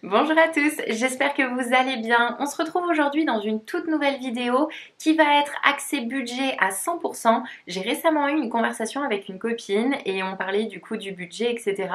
Bonjour à tous, j'espère que vous allez bien. On se retrouve aujourd'hui dans une toute nouvelle vidéo qui va être axée budget à 100%. J'ai récemment eu une conversation avec une copine et on parlait du coup du budget, etc.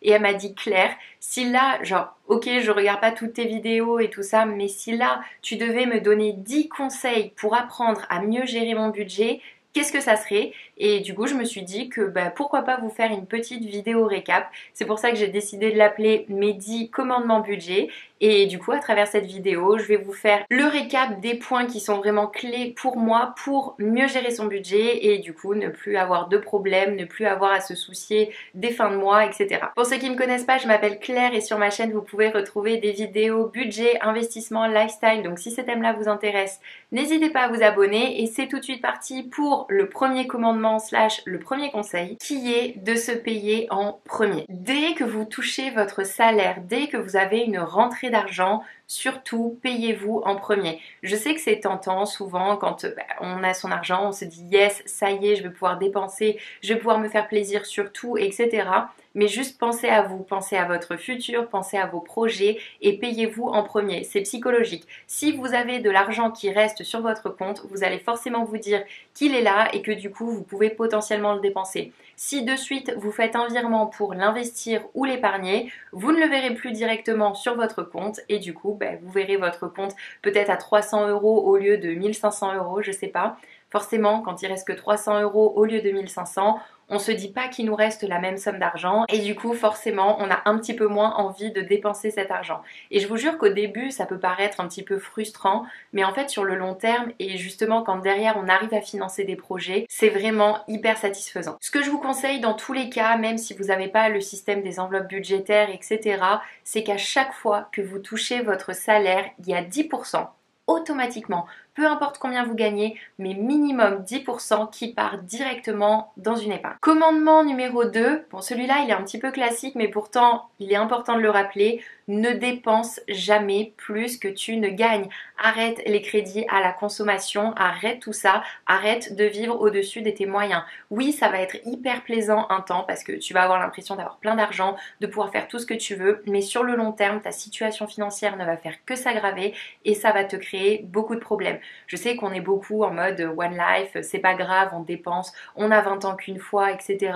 Et elle m'a dit Claire, si là, genre, ok, je regarde pas toutes tes vidéos et tout ça, mais si là, tu devais me donner 10 conseils pour apprendre à mieux gérer mon budget, qu'est-ce que ça serait? Et du coup, je me suis dit que pourquoi pas vous faire une petite vidéo récap. C'est pour ça que j'ai décidé de l'appeler mes 10 commandements budget. Et du coup, à travers cette vidéo, je vais vous faire le récap des points qui sont vraiment clés pour moi pour mieux gérer son budget et du coup ne plus avoir de problèmes, ne plus avoir à se soucier des fins de mois, etc. Pour ceux qui ne me connaissent pas, je m'appelle Claire et sur ma chaîne, vous pouvez retrouver des vidéos budget, investissement, lifestyle. Donc si ces thèmes-là vous intéressent, n'hésitez pas à vous abonner. Et c'est tout de suite parti pour le premier commandement / le premier conseil qui est de se payer en premier. Dès que vous touchez votre salaire, dès que vous avez une rentrée d'argent, surtout payez-vous en premier. Je sais que c'est tentant souvent quand on a son argent, on se dit yes, ça y est, je vais pouvoir dépenser, je vais pouvoir me faire plaisir sur tout, etc. Mais juste pensez à vous, pensez à votre futur, pensez à vos projets et payez-vous en premier. C'est psychologique. Si vous avez de l'argent qui reste sur votre compte, vous allez forcément vous dire qu'il est là et que du coup vous pouvez potentiellement le dépenser. Si de suite vous faites un virement pour l'investir ou l'épargner, vous ne le verrez plus directement sur votre compte et du coup vous verrez votre compte peut-être à 300 € au lieu de 1500 €, je sais pas. Forcément, quand il reste que 300 € au lieu de 1500, on se dit pas qu'il nous reste la même somme d'argent et du coup forcément on a un petit peu moins envie de dépenser cet argent. Et je vous jure qu'au début ça peut paraître un petit peu frustrant, mais en fait sur le long terme et justement quand derrière on arrive à financer des projets, c'est vraiment hyper satisfaisant. Ce que je vous conseille dans tous les cas, même si vous n'avez pas le système des enveloppes budgétaires, etc., c'est qu'à chaque fois que vous touchez votre salaire, il y a 10% automatiquement, peu importe combien vous gagnez, mais minimum 10% qui part directement dans une épargne. Commandement numéro 2, bon celui-là il est un petit peu classique mais pourtant il est important de le rappeler, ne dépense jamais plus que tu ne gagnes. Arrête les crédits à la consommation, arrête tout ça, arrête de vivre au-dessus de tes moyens. Oui, ça va être hyper plaisant un temps parce que tu vas avoir l'impression d'avoir plein d'argent, de pouvoir faire tout ce que tu veux, mais sur le long terme, ta situation financière ne va faire que s'aggraver et ça va te créer beaucoup de problèmes. Je sais qu'on est beaucoup en mode one life, c'est pas grave, on dépense, on a 20 ans qu'une fois, etc.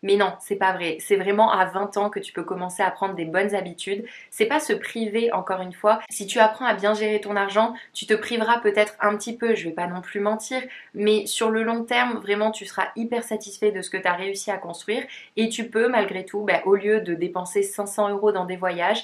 Mais non, c'est pas vrai. C'est vraiment à 20 ans que tu peux commencer à prendre des bonnes habitudes. C'est pas se priver, encore une fois. Si tu apprends à bien gérer ton argent, tu te priveras peut-être un petit peu, je vais pas non plus mentir, mais sur le long terme, vraiment, tu seras hyper satisfait de ce que tu as réussi à construire et tu peux, malgré tout, au lieu de dépenser 500 € dans des voyages,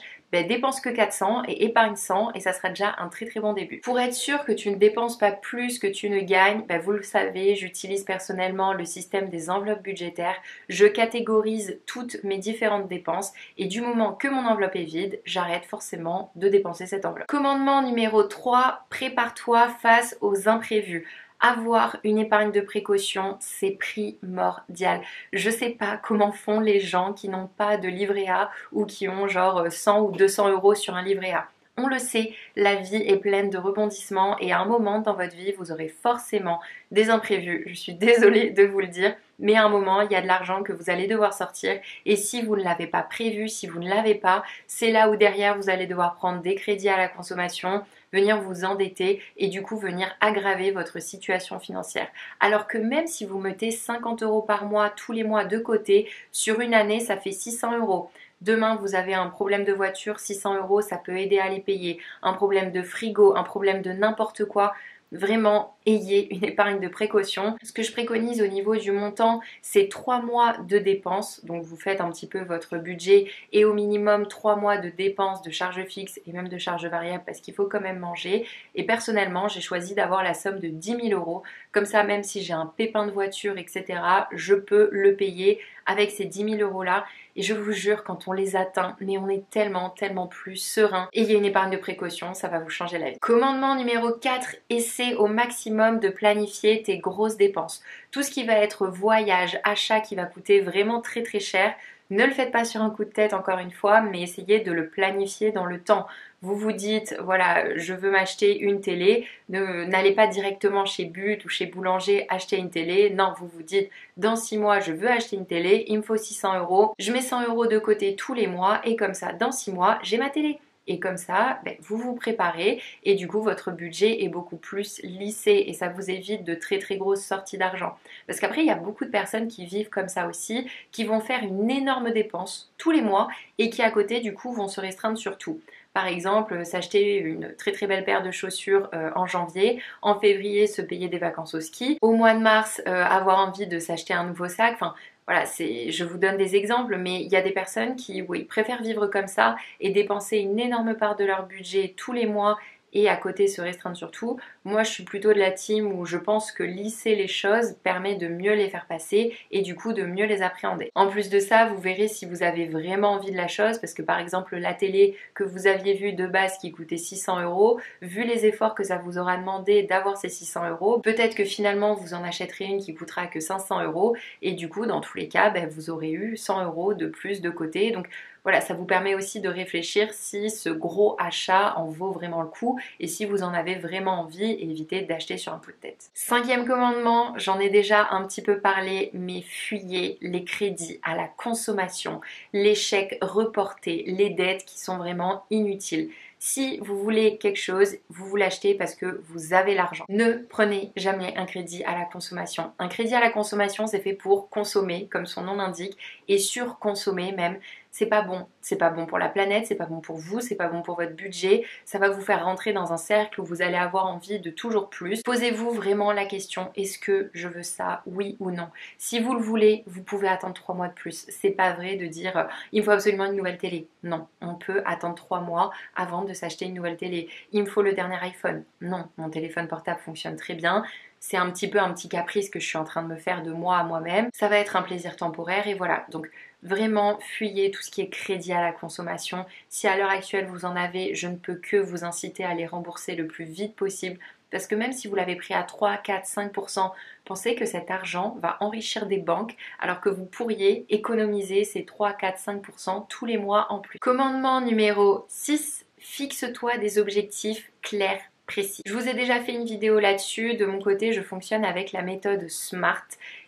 dépense que 400 et épargne 100 et ça sera déjà un très très bon début. Pour être sûr que tu ne dépenses pas plus que tu ne gagnes, vous le savez, j'utilise personnellement le système des enveloppes budgétaires. Je catégorise toutes mes différentes dépenses et du moment que mon enveloppe est vide, j'arrête forcément de dépenser cette enveloppe. Commandement numéro 3, prépare-toi face aux imprévus. Avoir une épargne de précaution, c'est primordial. Je sais pas comment font les gens qui n'ont pas de livret A ou qui ont genre 100 ou 200 € sur un livret A. On le sait, la vie est pleine de rebondissements et à un moment dans votre vie, vous aurez forcément des imprévus. Je suis désolée de vous le dire, mais à un moment, il y a de l'argent que vous allez devoir sortir et si vous ne l'avez pas prévu, si vous ne l'avez pas, c'est là où derrière vous allez devoir prendre des crédits à la consommation, venir vous endetter et du coup venir aggraver votre situation financière. Alors que même si vous mettez 50 € par mois, tous les mois de côté, sur une année, ça fait 600 €. Demain, vous avez un problème de voiture, 600 €, ça peut aider à les payer. Un problème de frigo, un problème de n'importe quoi. Vraiment, ayez une épargne de précaution. Ce que je préconise au niveau du montant, c'est 3 mois de dépenses. Donc vous faites un petit peu votre budget et au minimum 3 mois de dépenses de charges fixes et même de charges variables parce qu'il faut quand même manger. Et personnellement, j'ai choisi d'avoir la somme de 10 000 €. Comme ça, même si j'ai un pépin de voiture, etc., je peux le payer avec ces 10 000 € là. Et je vous jure, quand on les atteint, mais on est tellement plus serein. Et il y a une épargne de précaution, ça va vous changer la vie. Commandement numéro 4, essaie au maximum de planifier tes grosses dépenses. Tout ce qui va être voyage, achat qui va coûter vraiment très cher, ne le faites pas sur un coup de tête encore une fois, mais essayez de le planifier dans le temps. Vous vous dites, voilà, je veux m'acheter une télé, n'allez pas directement chez But ou chez Boulanger acheter une télé. Non, vous vous dites, dans 6 mois, je veux acheter une télé, il me faut 600 €, je mets 100 € de côté tous les mois et comme ça, dans 6 mois, j'ai ma télé. Et comme ça, vous vous préparez et du coup votre budget est beaucoup plus lissé et ça vous évite de très très grosses sorties d'argent. Parce qu'après il y a beaucoup de personnes qui vivent comme ça aussi, qui vont faire une énorme dépense tous les mois et qui à côté du coup vont se restreindre sur tout. Par exemple, s'acheter une très très belle paire de chaussures en janvier, en février se payer des vacances au ski, au mois de mars avoir envie de s'acheter un nouveau sac, enfin voilà, je vous donne des exemples, mais il y a des personnes qui oui, préfèrent vivre comme ça et dépenser une énorme part de leur budget tous les mois et à côté se restreindre sur tout. Moi, je suis plutôt de la team où je pense que lisser les choses permet de mieux les faire passer et du coup de mieux les appréhender. En plus de ça, vous verrez si vous avez vraiment envie de la chose parce que par exemple la télé que vous aviez vue de base qui coûtait 600 euros, vu les efforts que ça vous aura demandé d'avoir ces 600 euros, peut-être que finalement vous en achèterez une qui coûtera que 500 euros et du coup dans tous les cas, vous aurez eu 100 euros de plus de côté. Donc voilà, ça vous permet aussi de réfléchir si ce gros achat en vaut vraiment le coup et si vous en avez vraiment envie et éviter d'acheter sur un coup de tête. Cinquième commandement, j'en ai déjà un petit peu parlé, mais fuyez les crédits à la consommation, les chèques reportés, les dettes qui sont vraiment inutiles. Si vous voulez quelque chose, vous l'achetez parce que vous avez l'argent. Ne prenez jamais un crédit à la consommation. Un crédit à la consommation, c'est fait pour consommer, comme son nom l'indique, et surconsommer même. C'est pas bon. C'est pas bon pour la planète, c'est pas bon pour vous, c'est pas bon pour votre budget. Ça va vous faire rentrer dans un cercle où vous allez avoir envie de toujours plus. Posez-vous vraiment la question, est-ce que je veux ça, oui ou non? Si vous le voulez, vous pouvez attendre 3 mois de plus. C'est pas vrai de dire il me faut absolument une nouvelle télé. Non, on peut attendre 3 mois avant de s'acheter une nouvelle télé. Il me faut le dernier iPhone. Non, mon téléphone portable fonctionne très bien. C'est un petit peu un petit caprice que je suis en train de me faire de moi à moi-même. Ça va être un plaisir temporaire et voilà. Donc vraiment, fuyez tout ce qui est crédit à la consommation. Si à l'heure actuelle vous en avez, je ne peux que vous inciter à les rembourser le plus vite possible. Parce que même si vous l'avez pris à 3, 4, 5%, pensez que cet argent va enrichir des banques alors que vous pourriez économiser ces 3, 4, 5% tous les mois en plus. Commandement numéro 6, fixe-toi des objectifs clairs, précis. Je vous ai déjà fait une vidéo là-dessus. De mon côté, je fonctionne avec la méthode SMART.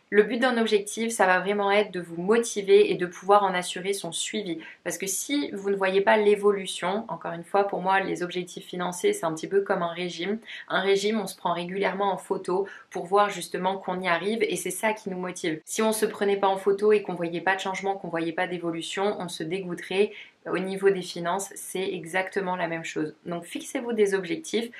Le but d'un objectif, ça va vraiment être de vous motiver et de pouvoir en assurer son suivi. Parce que si vous ne voyez pas l'évolution, encore une fois, pour moi, les objectifs financiers, c'est un petit peu comme un régime. Un régime, on se prend régulièrement en photo pour voir justement qu'on y arrive et c'est ça qui nous motive. Si on ne se prenait pas en photo et qu'on ne voyait pas de changement, qu'on ne voyait pas d'évolution, on se dégoûterait. Au niveau des finances, c'est exactement la même chose. Donc fixez-vous des objectifs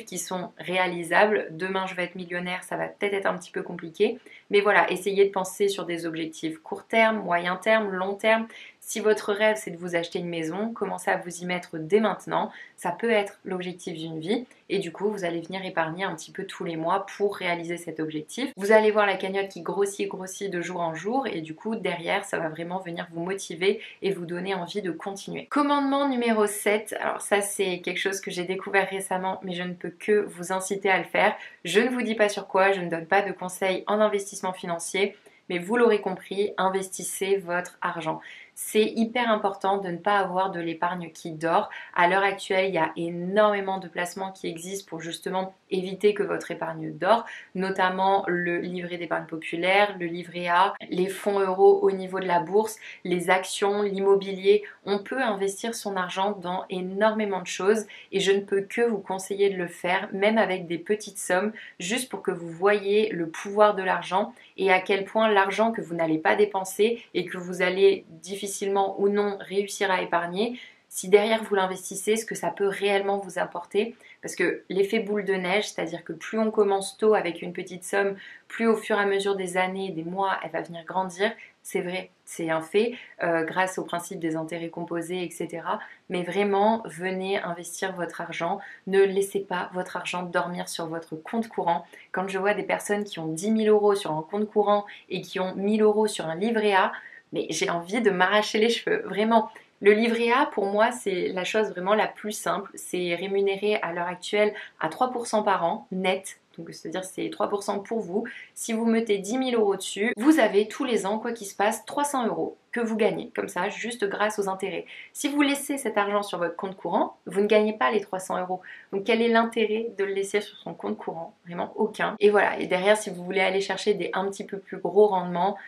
qui sont réalisables. Demain, je vais être millionnaire, ça va peut-être être un petit peu compliqué. Mais voilà, essayez de penser sur des objectifs court terme, moyen terme, long terme. Si votre rêve c'est de vous acheter une maison, commencez à vous y mettre dès maintenant. Ça peut être l'objectif d'une vie et du coup vous allez venir épargner un petit peu tous les mois pour réaliser cet objectif. Vous allez voir la cagnotte qui grossit de jour en jour et du coup derrière ça va vraiment venir vous motiver et vous donner envie de continuer. Commandement numéro 7, alors ça c'est quelque chose que j'ai découvert récemment mais je ne peux que vous inciter à le faire. Je ne vous dis pas sur quoi, je ne donne pas de conseils en investissement financier. Mais vous l'aurez compris, investissez votre argent. C'est hyper important de ne pas avoir de l'épargne qui dort. À l'heure actuelle, il y a énormément de placements qui existent pour justement éviter que votre épargne dort, notamment le livret d'épargne populaire, le livret A, les fonds euros au niveau de la bourse, les actions, l'immobilier. On peut investir son argent dans énormément de choses et je ne peux que vous conseiller de le faire, même avec des petites sommes, juste pour que vous voyez le pouvoir de l'argent et à quel point l'argent que vous n'allez pas dépenser et que vous allez difficilement ou non réussir à épargner, si derrière vous l'investissez, ce que ça peut réellement vous apporter. Parce que l'effet boule de neige, c'est-à-dire que plus on commence tôt avec une petite somme, plus au fur et à mesure des années, des mois, elle va venir grandir. C'est vrai, c'est un fait, grâce au principe des intérêts composés, etc. Mais vraiment, venez investir votre argent. Ne laissez pas votre argent dormir sur votre compte courant. Quand je vois des personnes qui ont 10 000 euros sur un compte courant et qui ont 1 000 euros sur un livret A, mais j'ai envie de m'arracher les cheveux, vraiment. Le livret A, pour moi, c'est la chose vraiment la plus simple. C'est rémunéré à l'heure actuelle à 3% par an, net. Donc, c'est-à-dire c'est 3% pour vous. Si vous mettez 10 000 euros dessus, vous avez tous les ans, quoi qu'il se passe, 300 euros que vous gagnez, comme ça, juste grâce aux intérêts. Si vous laissez cet argent sur votre compte courant, vous ne gagnez pas les 300 euros. Donc, quel est l'intérêt de le laisser sur son compte courant? Vraiment aucun. Et voilà. Et derrière, si vous voulez aller chercher des un petit peu plus gros rendements,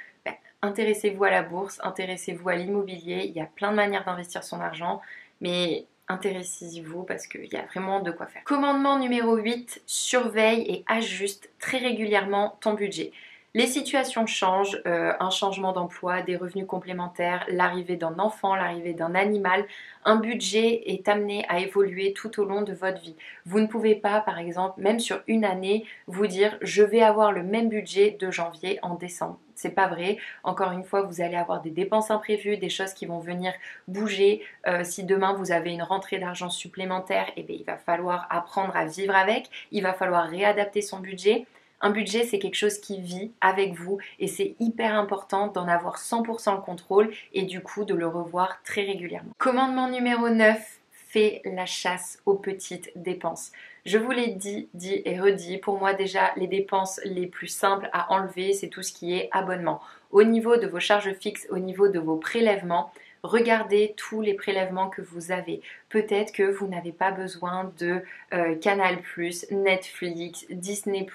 intéressez-vous à la bourse, intéressez-vous à l'immobilier. Il y a plein de manières d'investir son argent, mais intéressez-vous parce qu'il y a vraiment de quoi faire. Commandement numéro 8, surveille et ajuste très régulièrement ton budget. Les situations changent, un changement d'emploi, des revenus complémentaires, l'arrivée d'un enfant, l'arrivée d'un animal. Un budget est amené à évoluer tout au long de votre vie. Vous ne pouvez pas, par exemple, même sur une année, vous dire je vais avoir le même budget de janvier en décembre. C'est pas vrai. Encore une fois, vous allez avoir des dépenses imprévues, des choses qui vont venir bouger. Si demain vous avez une rentrée d'argent supplémentaire, eh bien, il va falloir apprendre à vivre avec. Il va falloir réadapter son budget. Un budget, c'est quelque chose qui vit avec vous et c'est hyper important d'en avoir 100% le contrôle et du coup de le revoir très régulièrement. Commandement numéro 9, fais la chasse aux petites dépenses. Je vous l'ai dit et redit, pour moi déjà les dépenses les plus simples à enlever, c'est tout ce qui est abonnement. Au niveau de vos charges fixes, au niveau de vos prélèvements, regardez tous les prélèvements que vous avez. Peut-être que vous n'avez pas besoin de Canal+, Netflix, Disney+,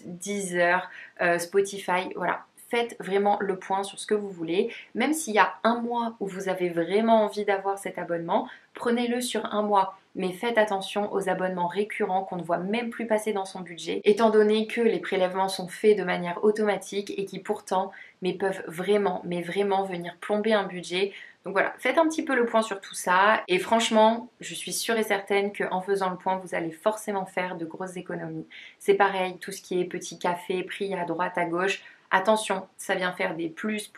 Deezer, Spotify, voilà. Faites vraiment le point sur ce que vous voulez. Même s'il y a un mois où vous avez vraiment envie d'avoir cet abonnement, prenez-le sur un mois. Mais faites attention aux abonnements récurrents qu'on ne voit même plus passer dans son budget, étant donné que les prélèvements sont faits de manière automatique et qui pourtant peuvent vraiment venir plomber un budget. Donc voilà, faites un petit peu le point sur tout ça et franchement, je suis sûre et certaine qu'en faisant le point, vous allez forcément faire de grosses économies. C'est pareil, tout ce qui est petit café pris à droite, à gauche, attention, ça vient faire des plus.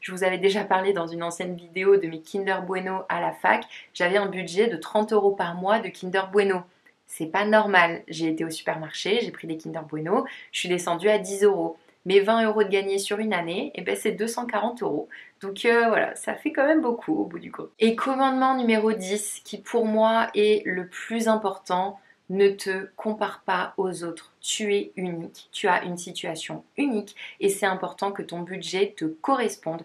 Je vous avais déjà parlé dans une ancienne vidéo de mes Kinder Bueno à la fac. J'avais un budget de 30 € par mois de Kinder Bueno. C'est pas normal. J'ai été au supermarché, j'ai pris des Kinder Bueno, je suis descendue à 10 €. Mais 20 € de gagné sur une année, eh ben c'est 240 €. Donc voilà, ça fait quand même beaucoup au bout du compte. Et commandement numéro 10, qui pour moi est le plus important, ne te compare pas aux autres. Tu es unique, tu as une situation unique et c'est important que ton budget te corresponde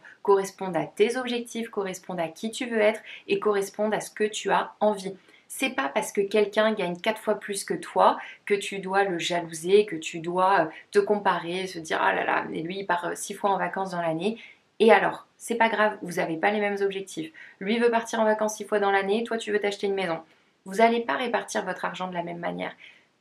à tes objectifs, corresponde à qui tu veux être et corresponde à ce que tu as envie. C'est pas parce que quelqu'un gagne 4 fois plus que toi que tu dois le jalouser, que tu dois te comparer, se dire ah là là, mais lui il part 6 fois en vacances dans l'année. Et alors, c'est pas grave, vous n'avez pas les mêmes objectifs. Lui veut partir en vacances 6 fois dans l'année, toi tu veux t'acheter une maison. Vous n'allez pas répartir votre argent de la même manière.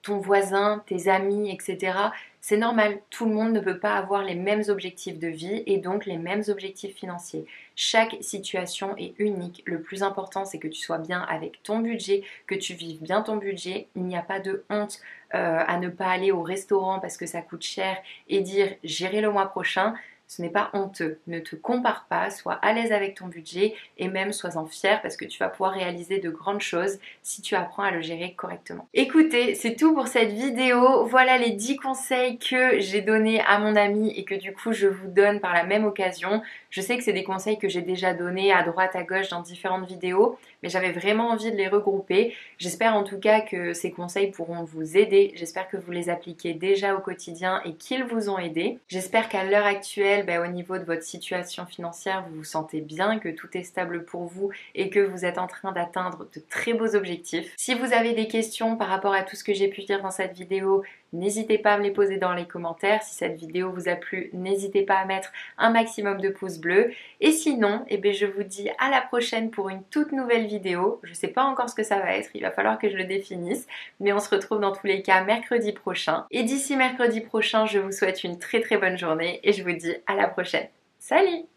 Ton voisin, tes amis, etc. C'est normal, tout le monde ne peut pas avoir les mêmes objectifs de vie et donc les mêmes objectifs financiers. Chaque situation est unique. Le plus important, c'est que tu sois bien avec ton budget, que tu vives bien ton budget. Il n'y a pas de honte à ne pas aller au restaurant parce que ça coûte cher et dire j'irai le mois prochain. Ce n'est pas honteux. Ne te compare pas, sois à l'aise avec ton budget et même sois-en fier parce que tu vas pouvoir réaliser de grandes choses si tu apprends à le gérer correctement. Écoutez, c'est tout pour cette vidéo. Voilà les 10 conseils que j'ai donnés à mon ami et que du coup je vous donne par la même occasion. Je sais que c'est des conseils que j'ai déjà donnés à droite, à gauche dans différentes vidéos, mais j'avais vraiment envie de les regrouper. J'espère en tout cas que ces conseils pourront vous aider. J'espère que vous les appliquez déjà au quotidien et qu'ils vous ont aidé. J'espère qu'à l'heure actuelle, au niveau de votre situation financière, vous vous sentez bien, que tout est stable pour vous et que vous êtes en train d'atteindre de très beaux objectifs. Si vous avez des questions par rapport à tout ce que j'ai pu dire dans cette vidéo, n'hésitez pas à me les poser dans les commentaires. Si cette vidéo vous a plu, n'hésitez pas à mettre un maximum de pouces bleus. Et sinon, je vous dis à la prochaine pour une toute nouvelle vidéo. Je ne sais pas encore ce que ça va être, il va falloir que je le définisse. Mais on se retrouve dans tous les cas mercredi prochain. Et d'ici mercredi prochain, je vous souhaite une très bonne journée et je vous dis à la prochaine. Salut!